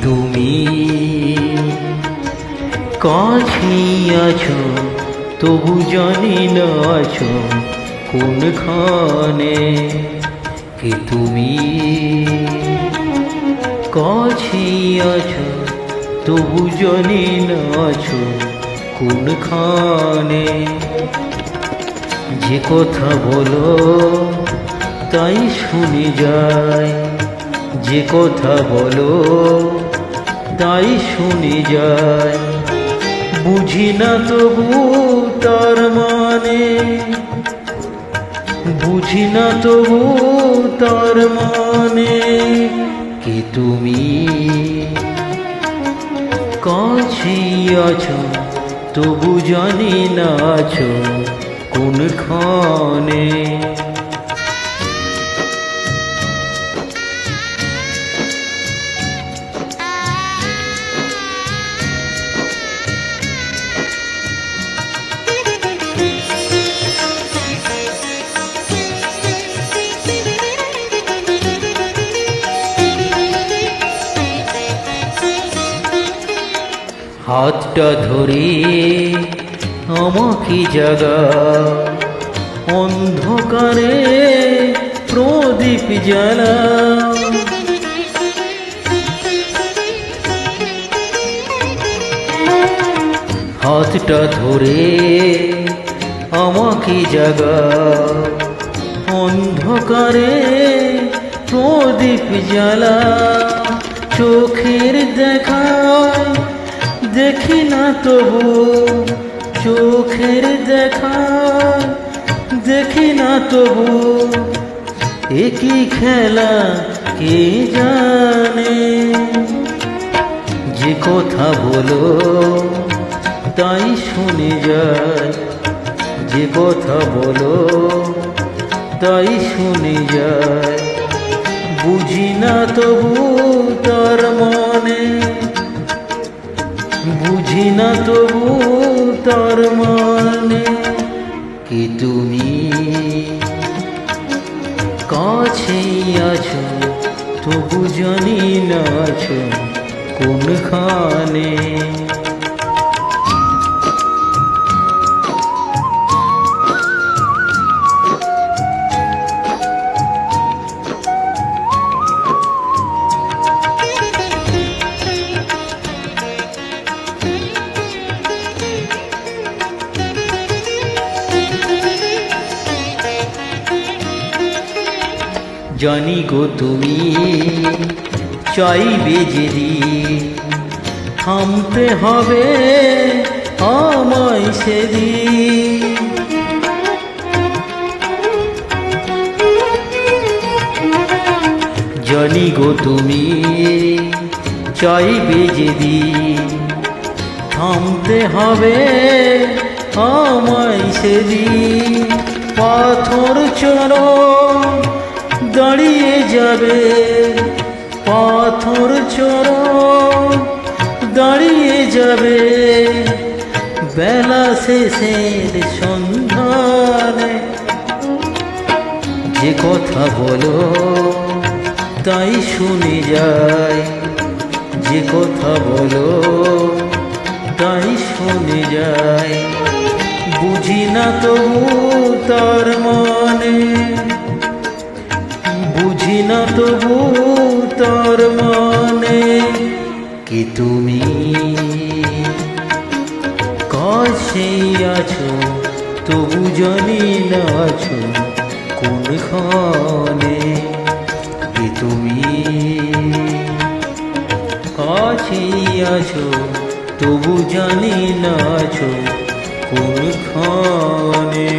তুমি কাছেই আছো তবু জানি না আছো কোনখানে। কে তুমি কাছেই আছো তবু জানি না আছো কোনখানে। যে কথা বলো তাই শুনে যায়, যে কথা বলো তাই শুনে যায়। বুঝি না তবু তার মানে, বুঝি না তবু তার মানে। কে তুমি কাছেই আছো তবু জানি না আছো কোনখানে। হাতটা ধরে আমাকে জাগা, অন্ধকারে প্রদীপ জ্বালা। হাতটা ধরে আমাকে জাগা, অন্ধকারে প্রদীপ জ্বালা। চোখের দেখা দেখি না তবু, চোখের দেখা দেখি না তবু। একই খেলা কে জানে। যে কথা বলো তাই শুনে যায়, যে কথা বলো তাই শুনে যায়। বুঝি না তবু তার মানে, বুঝি না তবু তার মানে। কে তুমি কাছেই আছো তবু জানি না আছো কোনখানে। জানি গো তুমি চাইবে যেদিন, থামতে হবে আমায় সেদিন। জানি গো তুমি চাইবে যেদিন, থামতে হবে আমায় সেদিন। পাথর চরণ দাঁড়িয়ে যাবে, পাথর চরণ দাঁড়িয়ে যাবে। বেলা শেষের সন্ধানে। যে কথা বলো তাই শুনে যায়, যে কথা বলো তাই শুনে যায়। বুঝি না তবু তার মানে, বুঝি না তবু তার মানে। কে তুমি কাছেই আছো তবু জানি না আছো কোনখানে। কে তুমি কাছেই আছো তবু জানি না আছো কোনখানে।